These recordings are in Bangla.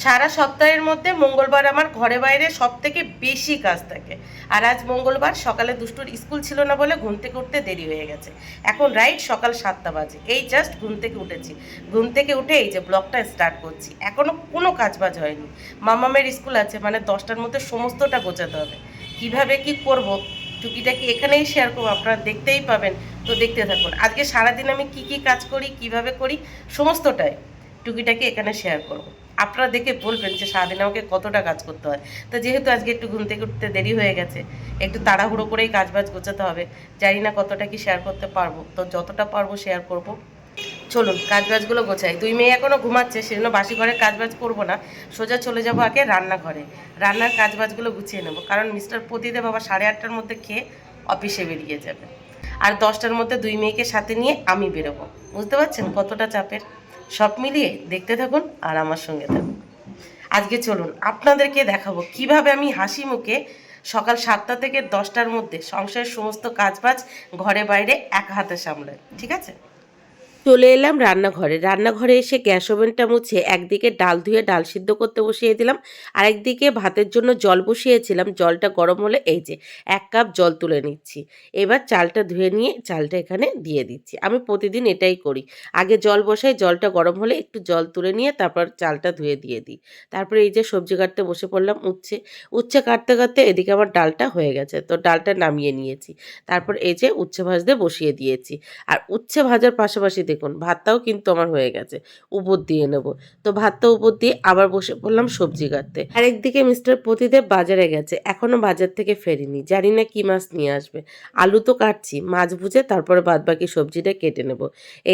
সারা সপ্তাহের মধ্যে মঙ্গলবার আমার ঘরে বাইরে সব থেকে বেশি কাজ থাকে। আর আজ মঙ্গলবার সকালে দুষ্টুর স্কুল ছিল না বলে ঘুম থেকে উঠতে দেরি হয়ে গেছে। এখন রাইট সকাল 7টা বাজে, এই জাস্ট ঘুম থেকে উঠেছি। ঘুম থেকে উঠে এই যে ব্লগটা স্টার্ট করছি, এখনও কোনো কাজ বাজ হয়নি। মামামের স্কুল আছে, মানে 10টার মধ্যে সমস্তটা গোছাতে হবে। কিভাবে কি করব টুকিটাকি এখানেই শেয়ার করবো, আপনারা দেখতেই পাবেন। তো দেখতে থাকুন আজকে সারাদিন আমি কি কি কাজ করি, কিভাবে করি, সমস্তটাই টুকিটাকি এখানে শেয়ার করব। আপনারা দেখে বলবেন যে সারাদিন আমাকে কতটা কাজ করতে হয়। তো যেহেতু আজকে একটু ঘুম থেকে উঠতে দেরি হয়ে গেছে, একটু তাড়াহুড়ো করেই কাজ বাজ গোছাতে হবে। জানি না কতটা কি শেয়ার করতে পারবো, তো যতটা পারবো শেয়ার করব। চলুন কাজ বাজগুলো গোছাই। দুই মেয়ে এখনও ঘুমাচ্ছে, সেজন্য বাসি ঘরে কাজ বাজ করবো না, সোজা চলে যাব আগে রান্নাঘরে। রান্নার কাজ বাজগুলো গুছিয়ে নেবো, কারণ মিস্টার প্রতিদেব আবার 8:30টার মধ্যে খেয়ে অফিসে বেরিয়ে যাবে। আর 10টার মধ্যে দুই মেয়েকে সাথে নিয়ে আমি বেরোবো। বুঝতে পারছেন কতটা চাপের। সব মিলিয়ে দেখতে থাকুন আর আমার সঙ্গে থাকুন। আজকে চলুন আপনাদেরকে দেখাবো কিভাবে আমি হাসি মুখে সকাল 7টা থেকে 10টার মধ্যে সংসারের সমস্ত কাজবাজ ঘরে বাইরে এক হাতে সামলাই। ঠিক আছে, চলে এলাম রান্নাঘরে। রান্নাঘরে এসে গ্যাস ওভেনটা মুছে একদিকে ডাল ধুয়ে ডাল সিদ্ধ করতে বসিয়ে দিলাম, আরেকদিকে ভাতের জন্য জল বসিয়েছিলাম। জলটা গরম হলে এই যে 1 কাপ জল তুলে নিচ্ছি। এবার চালটা ধুয়ে নিয়ে চালটা এখানে দিয়ে দিচ্ছি। আমি প্রতিদিন এটাই করি, আগে জল বসাই, জলটা গরম হলে একটু জল তুলে নিয়ে তারপর চালটা ধুয়ে দিয়ে দিই। তারপরে এই যে সবজি কাটতে বসে পড়লাম, উচ্ছে কাটতে কাটতে এদিকে আমার ডালটা হয়ে গেছে, তো ডালটা নামিয়ে নিয়েছি। তারপর এই যে উচ্ছে ভাজতে বসিয়ে দিয়েছি। আর উচ্ছে ভাজার পাশাপাশি দেখুন ভাতটাও কিন্তু আমার হয়ে গেছে, উপর দিয়ে নেব। তো ভাতটা উপর দিয়ে আবার বসে পড়লাম সবজি কাটতে। আরেকদিকে মিস্টার প্রতিদেব বাজারে গেছে, এখনো বাজার থেকে ফেরিনি, জানি না কি মাছ নিয়ে আসবে। আলু তো কাটছি, মাছ ভুজে তারপরে বাদ বাকি সবজিটা কেটে নেব।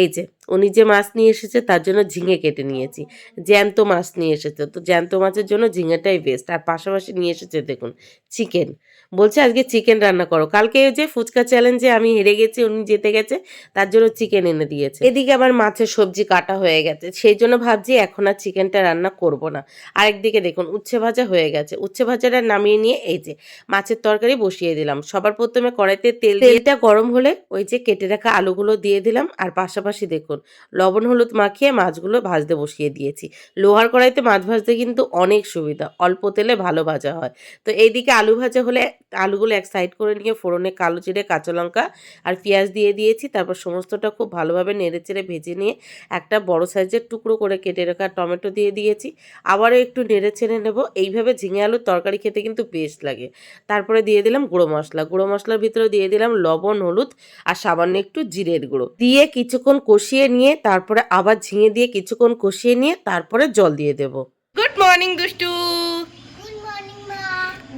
এই যে উনি যে মাছ নিয়ে এসেছে তার জন্য ঝিঙে কেটে নিয়েছি। জ্যান্ত মাছ নিয়ে এসেছে, তো জ্যান্ত মাছের জন্য ঝিঙেটাই বেস্ট। আর পাশাপাশি নিয়ে এসেছে দেখুন চিকেন। বলছে আজকে চিকেন রান্না করো। কালকে ওই যে ফুচকা চ্যালেঞ্জে আমি হেরে গেছি, উনি জিতে গেছে, তার জন্য চিকেন এনে দিয়েছে। এদিকে আবার মাছের সবজি কাটা হয়ে গেছে, সেই জন্য ভাবছি এখন আর চিকেনটা রান্না করব না। আরেকদিকে দেখুন উচ্ছে ভাজা হয়ে গেছে, উচ্ছে ভাজাটা নামিয়ে নিয়ে এই যে মাছের তরকারি বসিয়ে দিলাম। সবার প্রথমে কড়াইতে তেলটা গরম হলে ওই যে কেটে রাখা আলুগুলো দিয়ে দিলাম, আর পাশাপাশি দেখুন লবণ হলুদ মাখিয়ে মাছগুলো ভাজতে বসিয়ে দিয়েছি। লোহার কড়াইতে মাছ ভাজতে কিন্তু অনেক সুবিধা, অল্প তেলে ভালো ভাজা হয়। তো এইদিকে আলু ভাজা হলে আলুগুলো এক সাইড করে নিয়ে ফোড়নে কালো জিরে কাঁচা লঙ্কা আর পেঁয়াজ দিয়ে দিয়েছি। তারপর সমস্তটা খুব ভালোভাবে নেড়েচেড়ে ভেজে নিয়ে একটা বড় সাইজের টুকরো করে কেটে রাখা টমেটো দিয়ে দিয়েছি। আবারও একটু নেড়েচেড়ে নেব। এইভাবে ঝিঙে আলুর তরকারি খেতে কিন্তু বেশ লাগে। তারপরে দিয়ে দিলাম গুঁড়ো মশলা, গুঁড়ো মশলার ভিতরে দিয়ে দিলাম লবণ হলুদ আর সামান্য একটু জিরের গুঁড়ো দিয়ে কিছুক্ষণ কষিয়ে নিয়ে তারপরে আবার ঝিঙে দিয়ে কিছুক্ষণ কষিয়ে নিয়ে তারপরে জল দিয়ে দেব। গুড মর্নিং দুষ্টু। Good morning, Ma.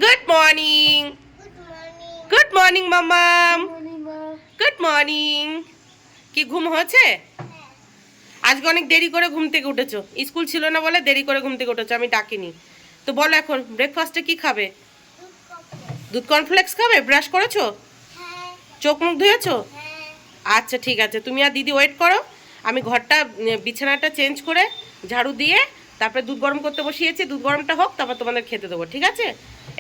Good morning. Good morning. Good morning মামাম। Good morning, Ma. Good morning. কি ঘুম হয়েছে? আজকে অনেক দেরি করে ঘুম থেকে উঠেছো, স্কুল ছিল না বলে দেরি করে ঘুম থেকে উঠেছো, আমি ডাকিনি। তো বলো এখন ব্রেকফাস্টে কি খাবে? Good coffee. দুধ কর্নফ্লেক্স খাবে? ব্রাশ করেছো? হ্যাঁ, চোখ মুখ ধুয়েছো? হ্যাঁ। আচ্ছা ঠিক আছে, তুমি আর দিদি ওয়েট করো। আমি ঘরটা বিছানাটা চেঞ্জ করে ঝাড়ু দিয়ে তারপরে দুধ গরম করতে বসিয়েছি, দুধ গরমটা হোক তারপর তোমাদের খেতে দেবো। ঠিক আছে,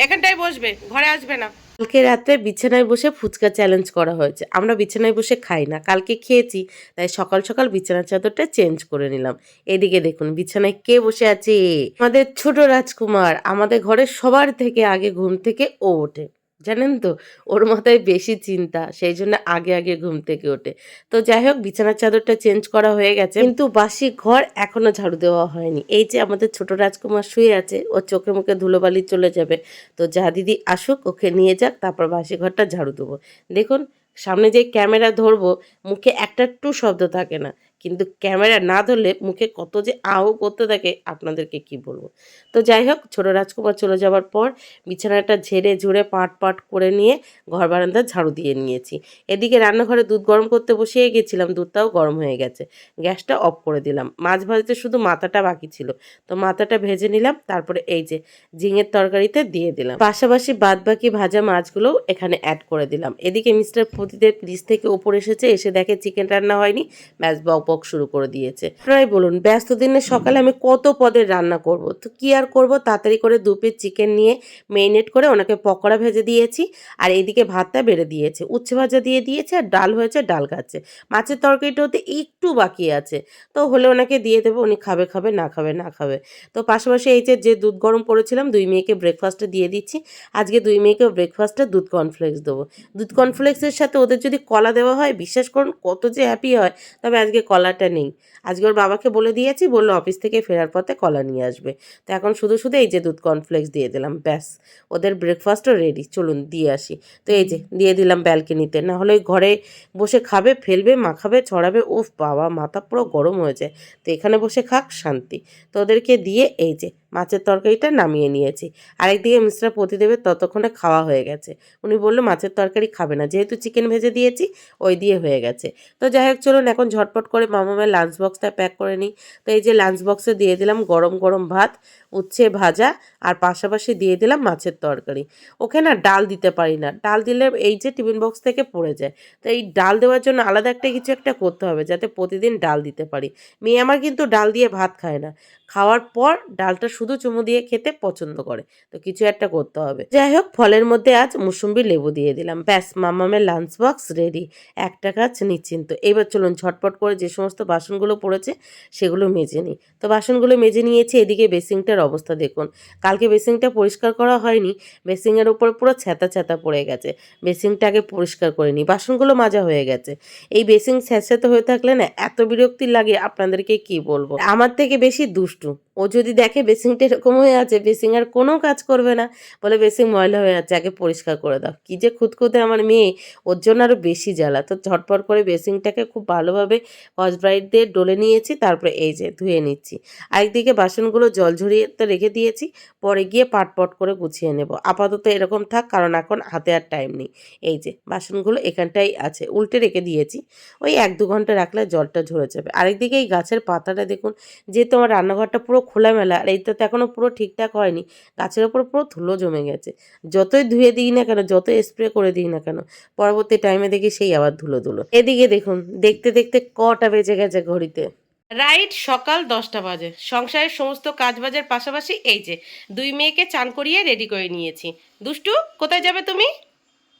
এখানটায় বসবে, ঘরে আসবে না। কালকে রাতে বিছানায় বসে ফুচকা চ্যালেঞ্জ করা হয়েছে। আমরা বিছানায় বসে খাই না, কালকে খেয়েছি, তাই সকাল সকাল বিছানার চাদরটা চেঞ্জ করে নিলাম। এদিকে দেখুন বিছানায় কে বসে আছে, আমাদের ছোট রাজকুমার। আমাদের ঘরের সবার থেকে আগে ঘুম থেকে ও ওঠে, জানেন তো, ওর মাথায় বেশি চিন্তা, সেই জন্য আগে আগে ঘুম থেকে ওঠে। তো যাই হোক বিছানার চাদরটা চেঞ্জ করা হয়ে গেছে, কিন্তু বাসি ঘর এখনো ঝাড়ু দেওয়া হয়নি। এই যে আমাদের ছোট রাজকুমার শুয়ে আছে, ওর চোখে মুখে ধুলোবালি চলে যাবে। তো যা দিদি আসুক, ওকে নিয়ে যাক, তারপর বাসি ঘরটা ঝাড়ু দেবো। দেখুন সামনে যে ক্যামেরা ধরবো, মুখে একটা টু শব্দ থাকে না, কিন্তু ক্যামেরা না ধরলে মুখে কত যে আও করতে থাকে আপনাদেরকে কি বলবো। তো যাই হোক ছোট রাজকুমার চলে যাওয়ার পর বিছানাটা ঝেড়ে ঝুড়ে পাট পাট করে নিয়ে ঘর বারান্দা ঝাড়ু দিয়ে নিয়েছি। এদিকে রান্নাঘরে দুধ গরম করতে বসিয়ে গেছিলাম, দুধটাও গরম হয়ে গেছে, গ্যাসটা অফ করে দিলাম। মাছ ভাজতে শুধু মাথাটা বাকি ছিল, তো মাথাটা ভেজে নিলাম। তারপরে এই যে ঝিঙের তরকারিতে দিয়ে দিলাম, পাশাপাশি বাদ বাকি ভাজা মাছগুলোও এখানে অ্যাড করে দিলাম। এদিকে মিস্টার প্রতিদেব নিচ থেকে ওপর এসেছে, এসে দেখে চিকেন রান্না হয়নি, ব্যাস বক বক বক শুরু করে দিয়েছে। আপনারাই বলুন, ব্যস্ত দিনের সকালে আমি কত পদের রান্না করব, তো কি আর করব, তাড়াতাড়ি করে 2 পিস চিকেন নিয়ে মেরিনেট করে ওনাকে পকোড়া ভেজে দিয়েছি। আর এইদিকে ভাতটা বেড়ে দিয়েছে, উচ্ছে ভাজা দিয়ে দিয়েছে, আর ডাল হয়েছে, ডাল খাচ্ছে। মাছের তরকারিটা হতে একটু বাকি আছে, তো হলে ওনাকে দিয়ে দেবো, উনি খাবে খাবে, না খাবে না খাবে। তো পাশাপাশি এই যে দুধ গরম করেছিলাম, 2 মেয়েকে ব্রেকফাস্টে দিয়ে দিচ্ছি। আজকে 2 মেয়েকেও ব্রেকফাস্টে দুধ কর্নফ্লেক্স দেবো। দুধ কর্নফ্লেক্সের সাথে ওদের যদি কলা দেওয়া হয়, বিশ্বাস করুন কত যে হ্যাপি হয়। তবে আজকে কলাটা নেই, আজকে ওর বাবাকে বলে দিয়েছি, বললো অফিস থেকে ফেরার পথে কলা নিয়ে আসবে। তো এখন শুধু শুধু এই যে দুধ কর্নফ্লেক্স দিয়ে দিলাম, ব্যাস ওদের ব্রেকফাস্টও রেডি। চলুন দিয়ে আসি। তো এই যে দিয়ে দিলাম ব্যালকনিতে, না হলে ঘরে বসে খাবে, ফেলবে, মাখাবে, ছড়াবে, উফ বাবা মাথা পুরো গরম হয়ে যায়। তো এখানে বসে খাক, শান্তি। তো ওদেরকে দিয়ে এই যে মাছের তরকারিটা নামিয়ে নিয়েছি। আরেকদিকে মিস্টার প্রতিদেবের ততক্ষণে খাওয়া হয়ে গেছে। উনি বললো মাছের তরকারি খাবে না, যেহেতু চিকেন ভেজে দিয়েছি ওই দিয়ে হয়ে গেছে। তো যাই হোক চলুন এখন ঝটপট করে মামামের লাঞ্চ বক্সটা প্যাক করে নিই। তো এই যে লাঞ্চ বক্সে দিয়ে দিলাম গরম গরম ভাত, উচ্ছে ভাজা, আর পাশাপাশি দিয়ে দিলাম মাছের তরকারি। ওকে না ডাল দিতে পারি না, ডাল দিলে এই যে টিফিন বক্স থেকে পড়ে যায়। তো এই ডাল দেওয়ার জন্য আলাদা একটা কিছু একটা করতে হবে, যাতে প্রতিদিন ডাল দিতে পারি। মেয়ে আমার কিন্তু ডাল দিয়ে ভাত খায় না, খাওয়ার পর ডালটা শুধু চুমু দিয়ে খেতে পছন্দ করে। তো কিছু একটা করতে হবে। যাই হোক ফলের মধ্যে আজ মুসুম্বি লেবু দিয়ে দিলাম, ব্যাস মামামের লাঞ্চ বক্স রেডি। একটা কাজ নিশ্চিন্ত। এবার চলুন ঝটপট করে যে সমস্ত বাসনগুলো পড়েছে সেগুলো মেজে নিই। তো বাসনগুলো মেজে নিয়েছি। এদিকে বেসিংটার অবস্থা দেখুন, কালকে বেসিংটা পরিষ্কার করা হয়নি, বেসিংয়ের উপর পুরো ছ্যাঁতা ছ্যাঁতা পড়ে গেছে। বেসিংটা আগে পরিষ্কার করে নিই, বাসনগুলো মাজা হয়ে গেছে। এই বেসিং স্যাঁতস্যাঁতে হয়ে থাকলে না এত বিরক্তি লাগে, আপনাদেরকে কি বলবো। আমার থেকে বেশি দুষ্টু ও, যদি দেখে বেসিংটা এরকম হয়ে আছে, বেসিং আর কোনো কাজ করবে না, বলে বেসিং ময়লা হয়ে আছে, আগে পরিষ্কার করে দাও। কি যে খুঁতখুঁতে আমার মেয়ে, ওর জন্য আরও বেশি জ্বালা। তো ঝটপট করে বেসিংটাকে খুব ভালোভাবে স্কচব্রাইট দিয়ে ডলে নিয়েছি, তারপরে এই যে ধুয়ে নিচ্ছি। আরেকদিকে বাসনগুলো জল ঝরিয়ে তো রেখে দিয়েছি, পরে গিয়ে পাটপট করে গুছিয়ে নেব। আপাতত এরকম থাক, কারণ এখন হাতে আর টাইম নেই। এই যে বাসনগুলো এখানটাই আছে, উল্টে রেখে দিয়েছি, ওই 1-2 ঘন্টা রাখলে জলটা ঝরে যাবে। আরেকদিকে এই গাছের পাতাটা দেখুন, যেহেতু আমার রান্নাঘরটা পুরো খোলামেলা, আর এইটা তো এখনও পুরো ঠিকঠাক হয়নি, গাছের ওপর পুরো ধুলো জমে গেছে। যতই ধুয়ে দিই না কেন, যতই স্প্রে করে দিই না কেন, পরবর্তী টাইমে দেখি সেই আবার ধুলো ধুলো। এদিকে দেখুন, দেখতে দেখতে কটা বেজে গেছে ঘড়িতে, রাইট সকাল 10টা বাজে। সংসারের সমস্ত কাজ বাজের পাশাপাশি এই যে 2 মেয়েকে চান করিয়ে রেডি করে নিয়েছি। দুষ্টু কোথায় যাবে তুমি?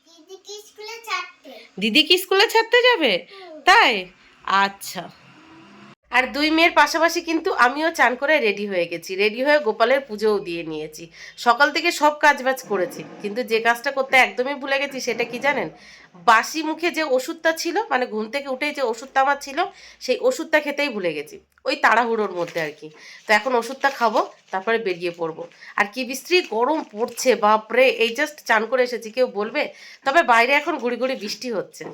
দিদিকে স্কুলে ছাড়তে। দিদি কি স্কুলে ছাড়তে যাবে? তাই, আচ্ছা। আর 2 মেয়ের পাশাপাশি কিন্তু আমিও চান করে রেডি হয়ে গেছি, রেডি হয়ে গোপালের পুজোও দিয়ে নিয়েছি। সকাল থেকে সব কাজবাজ করেছি, কিন্তু যে কাজটা করতে একদমই ভুলে গেছি সেটা কি জানেন? বাসি মুখে যে ওষুধটা ছিল, মানে ঘুম থেকে উঠেই যে ওষুধটা আমার ছিল, সেই ওষুধটা খেতেই ভুলে গেছি, ওই তাড়াহুড়োর মধ্যে আর কি। তো এখন ওষুধটা খাবো, তারপরে বেরিয়ে পড়বো। আর কি বিশ্রী গরম পড়ছে, বাপরে! এই জাস্ট চান করে এসেছি, কেউ বলবে? তবে বাইরে এখন গুড়ি গুড়ি বৃষ্টি হচ্ছে,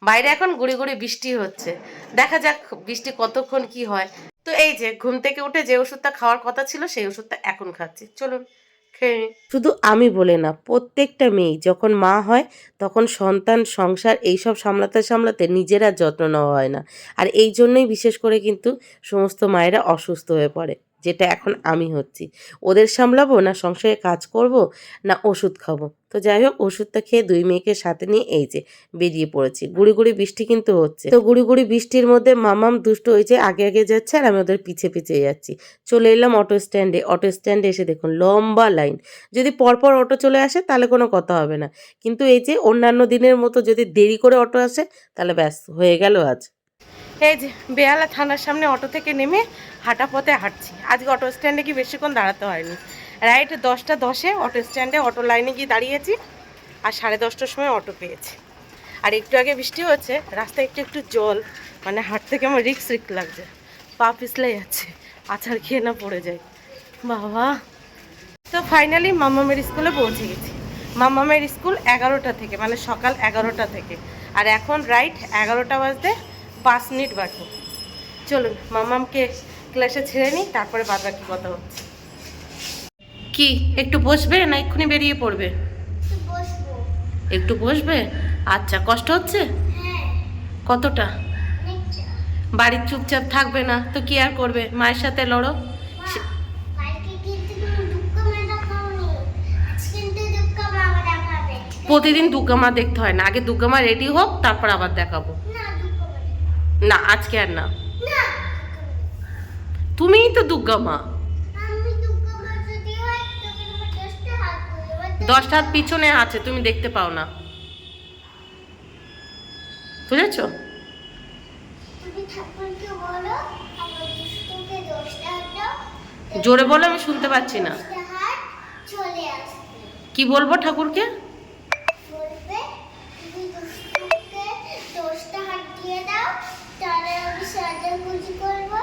বাইরে এখন গুড়ি গুড়ি বৃষ্টি হচ্ছে, দেখা যাক বৃষ্টি কতক্ষণ কি হয়। তো এই যে ঘুম থেকে উঠে যে ওষুধটা খাওয়ার কথা ছিল সেই ওষুধটা এখন খাচ্ছি, চলুন খেয়ে। শুধু আমি বলে না, প্রত্যেকটা মেয়ে যখন মা হয় তখন সন্তান, সংসার এইসব সামলাতে সামলাতে নিজের আর যত্ন নেওয়া হয় না। আর এই জন্যই বিশেষ করে কিন্তু সমস্ত মায়েরা অসুস্থ হয়ে পড়ে, যেটা এখন আমি হচ্ছি। ওদের সামলাবো না, সংসারে কাজ করব, না ওষুধ খাবো। তো যাই হোক ওষুধটা খেয়ে 2 মেয়েকে সাথে নিয়ে এই যে বেরিয়ে পড়েছি। গুড়ি গুড়ি বৃষ্টি কিন্তু হচ্ছে। তো গুড়ি গুড়ি বৃষ্টির মধ্যে মামাম দুষ্টু হয়েছে, আগে আগে যাচ্ছে আর আমি ওদের পিছে পিছে যাচ্ছি। চলে এলাম অটো স্ট্যান্ডে। অটো স্ট্যান্ডে এসে দেখুন লম্বা লাইন। যদি পরপর অটো চলে আসে তাহলে কোনো কথা হবে না, কিন্তু এই যে অন্যান্য দিনের মতো যদি দেরি করে অটো আসে তাহলে ব্যাস হয়ে গেল আজ। এই যে বেহালা থানার সামনে অটো থেকে নেমে হাঁটা পথে হাঁটছি। আজকে অটো স্ট্যান্ডে কি বেশিক্ষণ দাঁড়াতে হয়নি, রাইট 10টা 10-এ অটো স্ট্যান্ডে অটো লাইনে গিয়ে দাঁড়িয়েছি, আর 10:30টার সময় অটো পেয়েছি। আর একটু আগে বৃষ্টি হচ্ছে, রাস্তায় একটু একটু জল, মানে হাঁটতে কেমন রিক্স রিক্স লাগছে, পা পিছলে যাচ্ছে, আছাড় খেয়ে না পড়ে যায় বাবা। তো ফাইনালি মামামের স্কুলে পৌঁছে গেছি। মামামের স্কুল 11টা থেকে, মানে সকাল 11টা থেকে, আর এখন রাইট 11টা বাজতে 5 মিনিট বাকি। চলুন মামামকে ক্লাসে ছেড়ে নিই, তারপরে বাদ বাকি কথা হচ্ছে। কি একটু বসবে না এক্ষুনি বেরিয়ে পড়বে? বসবো। একটু বসবে, আচ্ছা। কষ্ট হচ্ছে হ্যাঁ, কতটা? অনেকটা। বাড়ির চুপচাপ থাকবে না তো কি আর করবে, মায়ের সাথে লড়ো। কালকে কিন্তু তুমি দুঃখ মা দেখাওনি, আজকে কিন্তু দুঃখ মা দেখাবে। প্রতিদিন দুর্গা মা দেখতে হয় না, আগে দুর্গা মা রেডি হোক তারপর আবার দেখাবো। না দুঃখ মা না আজকে আর না। তুমিই তো দুর্গা মা। আমি দুঃখ মা যদি হয় তবে তোমার 10টা হাত বলবে 10টা হাত পিছনে আছে, তুমি দেখতে পাও না, বুঝেছো? তুমি ঠাকুরকে বলো আমার দুষ্টুকে 10টা হাত দাও। জোরে বলো, আমি শুনতে পাচ্ছি না। 10টা হাত চলে আসবে। কি বলবো ঠাকুরকে? বলবে তুমি দুষ্টুকে 10টা হাত দিয়ে দাও, তাহলে আমি সাজাগুজি করবো।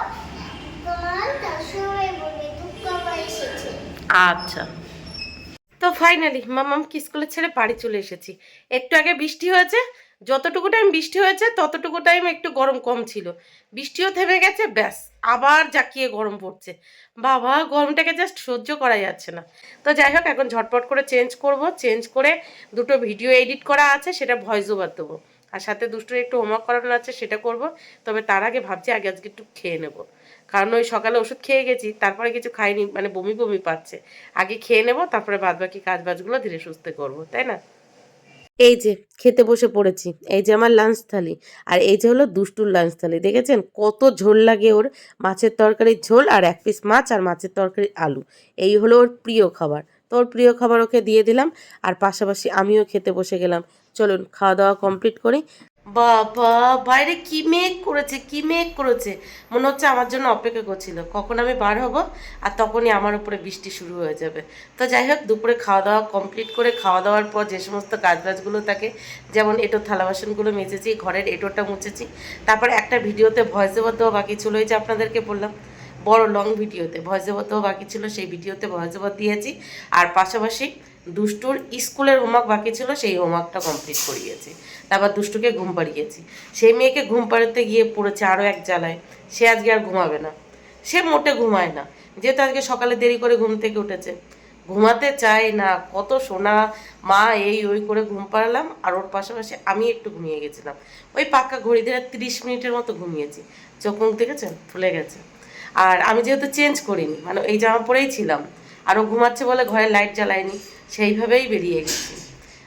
তোমার তার সময় বলবে দুঃখ মা এসেছে। আচ্ছা, তো ফাইনালি মামামকে স্কুলে ছেড়ে বাড়ি চলে এসেছি। একটু আগে বৃষ্টি হয়েছে, যতটুকু টাইম বৃষ্টি হয়েছে ততটুকু টাইম একটু গরম কম ছিল, বৃষ্টিও থেমে গেছে, ব্যাস আবার জাকিয়ে গরম পড়ছে। বাবা, গরমটাকে জাস্ট সহ্য করা যাচ্ছে না। তো যাই হোক, এখন ঝটপট করে চেঞ্জ করব, চেঞ্জ করে দুটো ভিডিও এডিট করা আছে, সেটা ভয়েস ওভার দেবো, আর সাথে দুটোর একটু হোমওয়ার্ক করানো আছে, সেটা করব। তবে তার আগে ভাবছি আগে আজকে একটু খেয়ে নেব, কারণ ওই সকালে ওষুধ খেয়ে গেছি, তারপরে কিছু খাইনি, মানে বমি বমি পাচ্ছে। আগে খেয়ে নেব, তারপরে বাদ বাকি কাজ বাজগুলো ধীরে সুস্থে করবো, তাই না? এই যে খেতে বসে পড়েছি, এই যে আমার লাঞ্চ থালি, আর এই যে হলো দুষ্টুর লাঞ্চ থালি। দেখেছেন কত ঝোল লাগে ওর, মাছের তরকারির ঝোল আর 1 পিস মাছ আর মাছের তরকারি আলু, এই হলো ওর প্রিয় খাবার। তো ওর প্রিয় খাবার ওকে দিয়ে দিলাম, আর পাশাপাশি আমিও খেতে বসে গেলাম। চলুন খাওয়া দাওয়া কমপ্লিট করি। বাবা, বাইরে কি মেঘ করেছে, কি মেঘ করেছে, মনে হচ্ছে আমার জন্য অপেক্ষা করছিল কখন আমি বার হব, আর তখনই আমার উপরে বৃষ্টি শুরু হয়ে যাবে। তো যাই হোক, দুপুরে খাওয়া দাওয়া কমপ্লিট করে, খাওয়া দাওয়ার পর যে সমস্ত কাজবাজগুলো থাকে, যেমন এঁটো থালা বাসনগুলো মেজেছি, ঘরের এঁটোটা মুছেছি, তারপরে একটা ভিডিওতে ভয়েস ওভার দেওয়া বাকি ছিল, ওই যে আপনাদেরকে বললাম বড় লং ভিডিওতে ভয়েস ওভার দেওয়া বাকি ছিল, সেই ভিডিওতে ভয়েস ওভার দিয়েছি। আর পাশাপাশি দুষ্টুর স্কুলের হোমওয়ার্ক বাকি ছিল, সেই হোমওয়ার্কটা কমপ্লিট করিয়েছি। তারপর দুষ্টুকে ঘুম পাড়িয়েছি। সেই মেয়েকে ঘুম পাড়াতে গিয়ে পড়েছে আরও এক জ্বালায়, সে আজকে আর ঘুমাবে না, সে মোটে ঘুমায় না, যেহেতু আজকে সকালে দেরি করে ঘুম থেকে উঠেছে, ঘুমাতে চায় না। কত সোনা মা এই ওই করে ঘুম পাড়ালাম, আর ওর পাশাপাশি আমি একটু ঘুমিয়ে গেছিলাম, ওই পাক্কা ঘড়ি ধরে 30 মিনিটের মতো ঘুমিয়েছি। চোখ মুখ দেখেছেন ফুলে গেছে। আর আমি যেহেতু চেঞ্জ করিনি, মানে এই জামা পরেই ছিলাম, আর ও ঘুমাচ্ছে বলে ঘরে লাইট জ্বালায়নি, সেইভাবেই বেরিয়ে গেছি।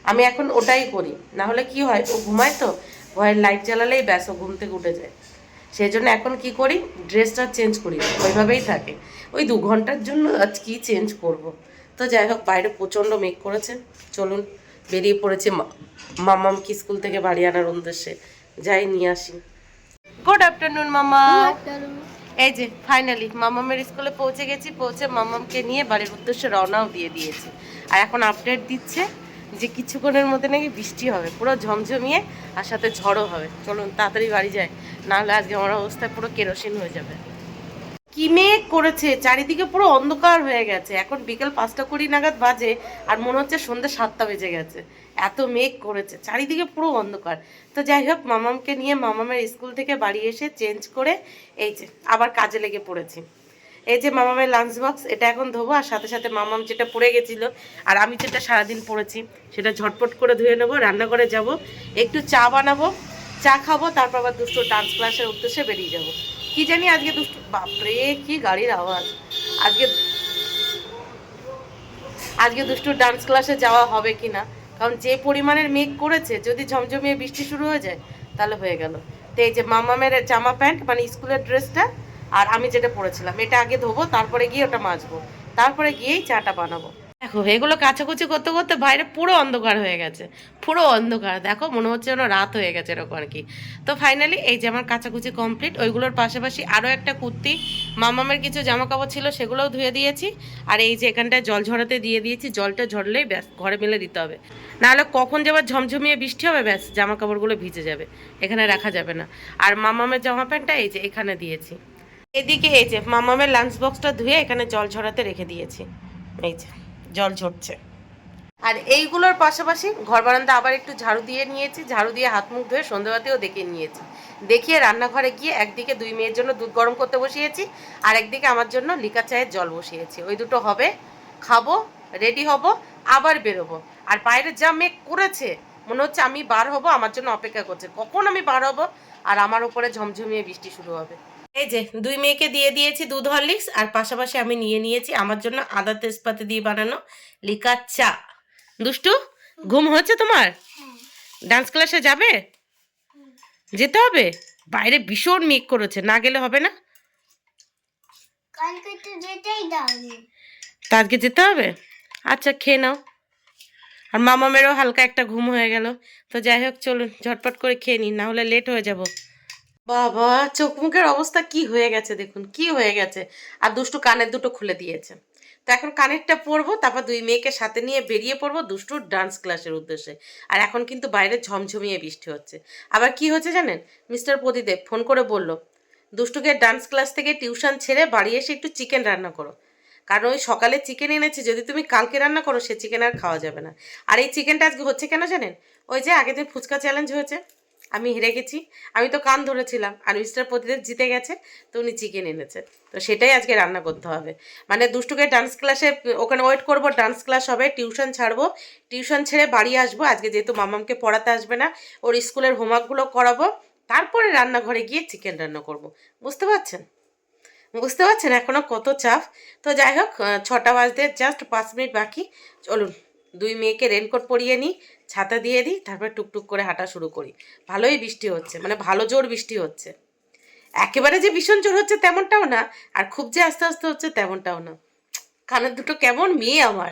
আমি এখন ওটাই করি, না হলে কি হয়, ও ঘুমায় তো ঘরের লাইট জ্বালালেই ব্যাস ও ঘুম থেকে উঠে যায়। সেই জন্য এখন কি করি, ড্রেসটা চেঞ্জ করি, ওইভাবেই থাকে। ওই 2 ঘন্টার জন্য আজ কি চেঞ্জ করব। তো যাই হোক, বাইরে প্রচণ্ড মেঘ করেছে, চলুন বেরিয়ে পড়েছে মামামকে স্কুল থেকে বাড়ি আনার উদ্দেশ্যে, যাই নিয়ে আসি। গুড আফটারনুন মামা। এই যে ফাইনালি মামামের স্কুলে পৌঁছে গেছি, পৌঁছে মামামকে নিয়ে বাড়ির উদ্দেশ্যে রওনাও দিয়ে দিয়েছি। আর এখন আপডেট দিচ্ছে যে কিছুক্ষণের মধ্যে নাকি বৃষ্টি হবে, পুরো ঝমঝমিয়ে, আর সাথে ঝড়ও হবে। চলুন তাড়াতাড়ি বাড়ি যাই, নাহলে আজকে আমার অবস্থা পুরো কেরোসিন হয়ে যাবে। কি মেঘ করেছে, চারিদিকে পুরো অন্ধকার হয়ে গেছে, এখন বিকেল 5টা 20 নাগাদ বাজে, আর মনে হচ্ছে সন্ধ্যে 7টা বেজে গেছে, এত মেঘ করেছে, চারিদিকে পুরো অন্ধকার। তো যাই হোক, মামামকে নিয়ে মামামের স্কুল থেকে বাড়ি এসে চেঞ্জ করে এই যে আবার কাজে লেগে পড়েছি। এই যে মামামের লাঞ্চ বক্স, এটা এখন ধোবো, আর সাথে সাথে মামাম যেটা পড়ে গেছিল আর আমি যেটা সারাদিন পড়েছি সেটা ঝটপট করে ধুয়ে নেবো, রান্নাঘরে যাব, একটু চা বানাবো, চা খাবো, তারপর আবার দুটো ডান্স ক্লাসের উদ্দেশ্যে বেরিয়ে যাব। কি জানি আজকে দুষ্টু, বাপরে কি গাড়ির আওয়াজ, আজকে আজকে দুষ্টুর ডান্স ক্লাসে যাওয়া হবে কি না, কারণ যে পরিমাণের মেঘ করেছে, যদি ঝমঝমিয়ে বৃষ্টি শুরু হয়ে যায় তাহলে হয়ে গেল। তো এই যে মামামের জামা প্যান্ট, মানে স্কুলের ড্রেসটা, আর আমি যেটা পরেছিলাম, এটা আগে ধোবো, তারপরে গিয়ে ওটা মাজবো, তারপরে গিয়েই চাটা বানাবো। দেখো এগুলো কাচাকুচি করতে করতে বাইরে পুরো অন্ধকার হয়ে গেছে, পুরো অন্ধকার, দেখো মনে হচ্ছে যেন রাত হয়ে গেছে এরকম আর কি। তো ফাইনালি এই যে আমার কাচাকুচি কমপ্লিট, ওইগুলোর পাশাপাশি আরও একটা কুর্তি, মামামের কিছু জামা কাপড় ছিল সেগুলোও ধুয়ে দিয়েছি, আর এই যে এখানটায় জল ঝরাতে দিয়ে দিয়েছি, জলটা ঝরলেই ব্যাস ঘরে মেলে দিতে হবে, নাহলে কখন যাবার ঝমঝমিয়ে বৃষ্টি হবে, ব্যাস জামা কাপড়গুলো ভিজে যাবে, এখানে রাখা যাবে না। আর মামামের জামা প্যান্টটা এই যে এখানে দিয়েছি, এদিকে এই যে মামামের লাঞ্চ বক্সটা ধুয়ে এখানে জল ঝরাতে রেখে দিয়েছি, এই যে জল ঝরছে। আর এইগুলোর পাশাপাশি ঘর বারান্দা আবার একটু ঝাড়ু দিয়ে নিয়েছি, ঝাড়ু দিয়ে হাত মুখ ধুয়ে সন্ধ্যাবাতিও দেখিয়ে নিয়েছি, দেখিয়ে রান্নাঘরে গিয়ে একদিকে 2 মেয়ের জন্য দুধ গরম করতে বসিয়েছি, আর একদিকে আমার জন্য লিকার চায়ের জল বসিয়েছি, ওই দুটো হবে, খাবো, রেডি হব, আবার বেরোবো। আর বাইরে যা মেঘ করেছে, মনে হচ্ছে আমি বার হব, আমার জন্য অপেক্ষা করছে কখন আমি বার হব, আর আমার উপরে ঝমঝমিয়ে বৃষ্টি শুরু হবে। এই যে 2 মেয়েকে দিয়ে দিয়েছি দুধ হরলিক্স, আর পাশাপাশি আমি নিয়ে নিয়েছি আমার জন্য আদা তেজপাতা দিয়ে বানানো লিকার চা। দুষ্টু, ঘুম হচ্ছে তোমার? ডান্স ক্লাসে যাবে? যেতে হবে? বাইরে ভীষণ মেঘ করেছে, না গেলে হবে না? কালকে তো যেতেই দাঁড়ি। তা আজকে যেতে হবে? আচ্ছা খেয়ে নাও। আর মামামেরও হালকা একটা ঘুম হয়ে গেল। তো যাই হোক চলুন ঝটপট করে খেয়ে নিন, না হলে লেট হয়ে যাব। বাবা, চোখ মুখের অবস্থা কি হয়ে গেছে দেখুন, কি হয়ে গেছে। আর দুষ্টু কানের দুটো খুলে দিয়েছে। তো এখন কানেরটা পরবো, তারপর দুই মেয়েকে সাথে নিয়ে বেরিয়ে পড়বো দুষ্টুর ডান্স ক্লাসের উদ্দেশ্যে। আর এখন কিন্তু বাইরে ঝমঝমিয়ে বৃষ্টি হচ্ছে। আবার কি হচ্ছে জানেন, মিস্টার প্রদীপ ফোন করে বলল দুষ্টুকে ডান্স ক্লাস থেকে টিউশন ছেড়ে বাড়ি এসে একটু চিকেন রান্না করো। কারণ ওই সকালে চিকেন এনেছি, যদি তুমি কালকে রান্না করো সে চিকেন আর খাওয়া যাবে না। আর এই চিকেনটা আজকে হচ্ছে কেন জানেন, ওই যে আগের দিন ফুচকা চ্যালেঞ্জ হয়েছে, আমি হেরে গেছি, আমি তো কান ধরেছিলাম, আর মিস্টার প্রদীপ জিতে গেছে, তো উনি চিকেন এনেছে, তো সেটাই আজকে রান্না করতে হবে। মানে দুষ্টুকে ডান্স ক্লাসে ওখানে ওয়েট করবো, ডান্স ক্লাস হবে, টিউশন ছাড়বো, টিউশন ছেড়ে বাড়ি আসবো। আজকে যেহেতু মামামকে পড়াতে আসবে না, ওর স্কুলের হোমওয়ার্কগুলো করাবো, তারপরে রান্নাঘরে গিয়ে চিকেন রান্না করব। বুঝতে পারছেন? বুঝতে পারছেন এখনো কত চাপ। তো যাই হোক, 6টা বাজতে জাস্ট 5 মিনিট বাকি। চলুন দুই মেয়েকে রেনকোট পরিয়ে নিই, ছাতা দিয়ে দিই, তারপর টুকটুক করে হাঁটা শুরু করি। ভালোই বৃষ্টি হচ্ছে, মানে ভালো জোর বৃষ্টি হচ্ছে। একেবারে যে ভীষণ জোর হচ্ছে তেমনটাও না, আর খুব যে আস্তে আস্তে হচ্ছে তেমনটাও না। কানের দুটো কেমন মেয়ে আমার,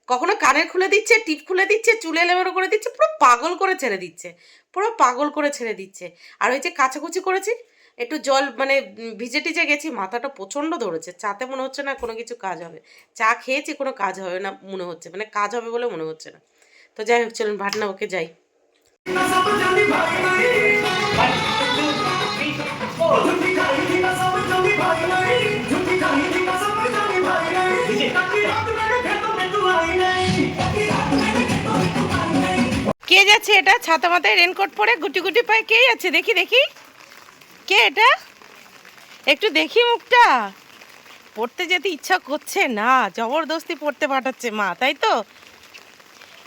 কখনো কানের খুলে দিচ্ছে, টিপ খুলে দিচ্ছে, চুলে এলোমেলো করে দিচ্ছে, পুরো পাগল করে ছেড়ে দিচ্ছে, পুরো পাগল করে ছেড়ে দিচ্ছে। আর ওই যে কাচাকুচি করেছি, একটু জল মানে ভিজে টিজে গেছি, মাথাটা প্রচণ্ড ধরেছে, চাতে মনে হচ্ছে না কোনো কিছু কাজ হবে। চা খেয়েছি, কোনো কাজ হবে না মনে হচ্ছে, মানে কাজ হবে বলে মনে হচ্ছে না। তো যাই হোক চলুন ভাটনা ওকে যাই। কে যাচ্ছে এটা ছাতা মাথায় রেনকোট পরে গুটি গুটি পায়ে, কে যাচ্ছে দেখি দেখি, কে এটা একটু দেখি মুখটা। পড়তে যেতে ইচ্ছা করছে না, জবরদস্তি পড়তে পাঠাচ্ছে মা, তাই তো?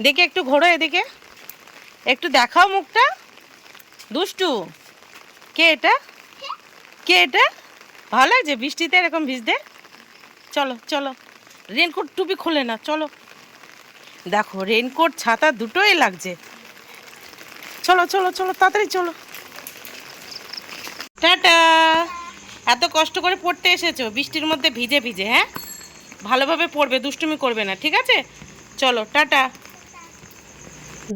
দেখে একটু ঘোরো এদিকে, একটু দেখাও মুখটা। দুষ্টু, কে এটা, কে এটা? ভালো লাগছে বৃষ্টিতে এরকম ভিজতে? চলো চলো, রেনকোট টুপি খোলে না, চলো। দেখো রেনকোট ছাতা দুটোই লাগছে। চলো চলো চলো তাড়াতাড়ি চলো। টাটা। এত কষ্ট করে পড়তে এসেছো বৃষ্টির মধ্যে ভিজে ভিজে, হ্যাঁ? ভালোভাবে পড়বে, দুষ্টুমি করবে না, ঠিক আছে? চলো টাটা।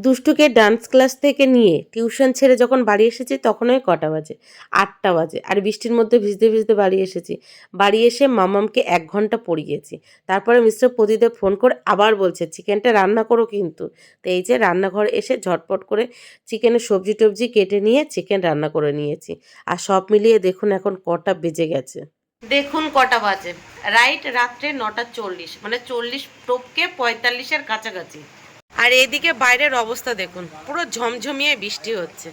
দুষ্টুকে ডান্স ক্লাস থেকে নিয়ে টিউশন ছেড়ে যখন বাড়ি এসেছি তখন ওই কটা বাজে, 8টা বাজে। আর বৃষ্টির মধ্যে ভিজতে ভিজতে বাড়ি এসেছি। বাড়ি এসে মামামকে 1 ঘন্টা পড়িয়েছি। তারপরে মিস্টার প্রদীপ ফোন করে আবার বলছে চিকেনটা রান্না করো কিন্তু। তো এই যে রান্নাঘরে এসে ঝটপট করে চিকেনের সবজি টবজি কেটে নিয়ে চিকেন রান্না করে নিয়েছি। আর সব মিলিয়ে দেখুন এখন কটা বেজে গেছে, দেখুন কটা বাজে, রাইট রাত্রে 9টা 40, মানে 40 টপকে 45-এর কাছাকাছি। আর এদিকে বাইরের অবস্থা দেখুন, পুরো ঝমঝমিয়ে বৃষ্টি হচ্ছে।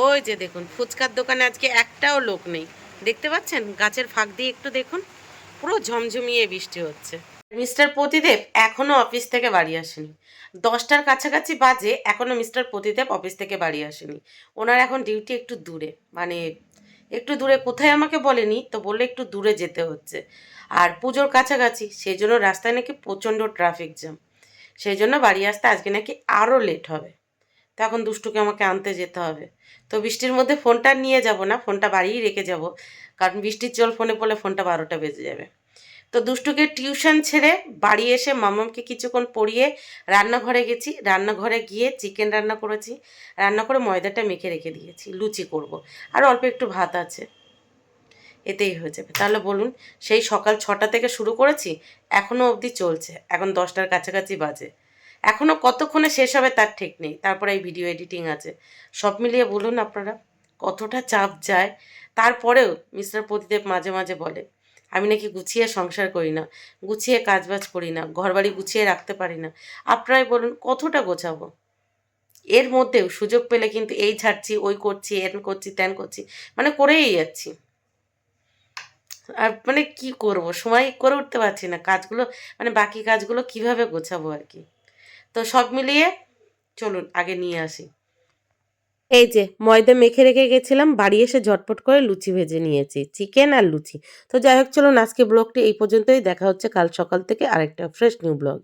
ওই যে দেখুন ফুচকার দোকানে আজকে একটাও লোক নেই, দেখতে পাচ্ছেন গাছের ফাঁক দিয়ে একটু দেখুন, পুরো ঝমঝমিয়ে বৃষ্টি হচ্ছে। মিস্টার প্রদীপ এখনো অফিস থেকে বাড়ি আসেনি। 10টার কাছাকাছি বাজে, এখনো মিস্টার প্রদীপ অফিস থেকে বাড়ি আসেনি। ওনার এখন ডিউটি একটু দূরে, মানে একটু দূরে, কোথায় আমাকে বলেনি, তো বললে একটু দূরে যেতে হচ্ছে। আর পুজোর কাছাকাছি, সেই জন্য রাস্তায় নাকি প্রচণ্ড ট্রাফিক জ্যাম, সেই জন্য বাড়ি আসতে আজকে নাকি আরও লেট হবে। তো এখন দুষ্টুকে আমাকে আনতে যেতে হবে। তো বৃষ্টির মধ্যে ফোনটা নিয়ে যাব না, ফোনটা বাড়িই রেখে যাব, কারণ বৃষ্টির জল ফোনে পড়লে ফোনটা 12টা বেজে যাবে। তো দুষ্টুকে টিউশন ছেড়ে বাড়ি এসে মামামকে কিছুক্ষণ পড়িয়ে রান্নাঘরে গেছি, রান্নাঘরে গিয়ে চিকেন রান্না করেছি, রান্না করে ময়দাটা মেখে রেখে দিয়েছি, লুচি করব। আর অল্প একটু ভাত আছে, এতেই হয়ে যাবে। তাহলে বলুন, সেই সকাল 6টা থেকে শুরু করেছি, এখনও অবধি চলছে, এখন 10টার কাছাকাছি বাজে, এখনও কতক্ষণে শেষ হবে তার ঠিক নেই। তারপরে এই ভিডিও এডিটিং আছে, সব মিলিয়ে বলুন আপনারা কতটা চাপ যায়। তারপরেও মিস্টার প্রদীপ মাঝে মাঝে বলে আমি নাকি গুছিয়ে সংসার করি না, গুছিয়ে কাজবাজ করি না, ঘরবাড়ি গুছিয়ে রাখতে পারি না। আপনারাই বলুন কতটা গোছাবো। এর মধ্যেও সুযোগ পেলে কিন্তু এই ছাড়ছি, ওই করছি, এন করছি, ত্যান করছি, মানে করেই যাচ্ছি। আর মানে কি করব, সময় করে উঠতে পারছি না কাজগুলো, মানে বাকি কাজগুলো কিভাবে গোছাবো আর কি। তো সব মিলিয়ে চলুন আগে নিয়ে আসি। এই যে ময়দা মেখে রেখে গেছিলাম, বাড়ি এসে ঝটপট করে লুচি ভেজে নিয়েছি, চিকেন আর লুচি। তো যাই হোক চলুন আজকে ব্লগটি এই পর্যন্তই, দেখা হচ্ছে কাল সকাল থেকে আরেকটা ফ্রেশ নিউ ব্লগ।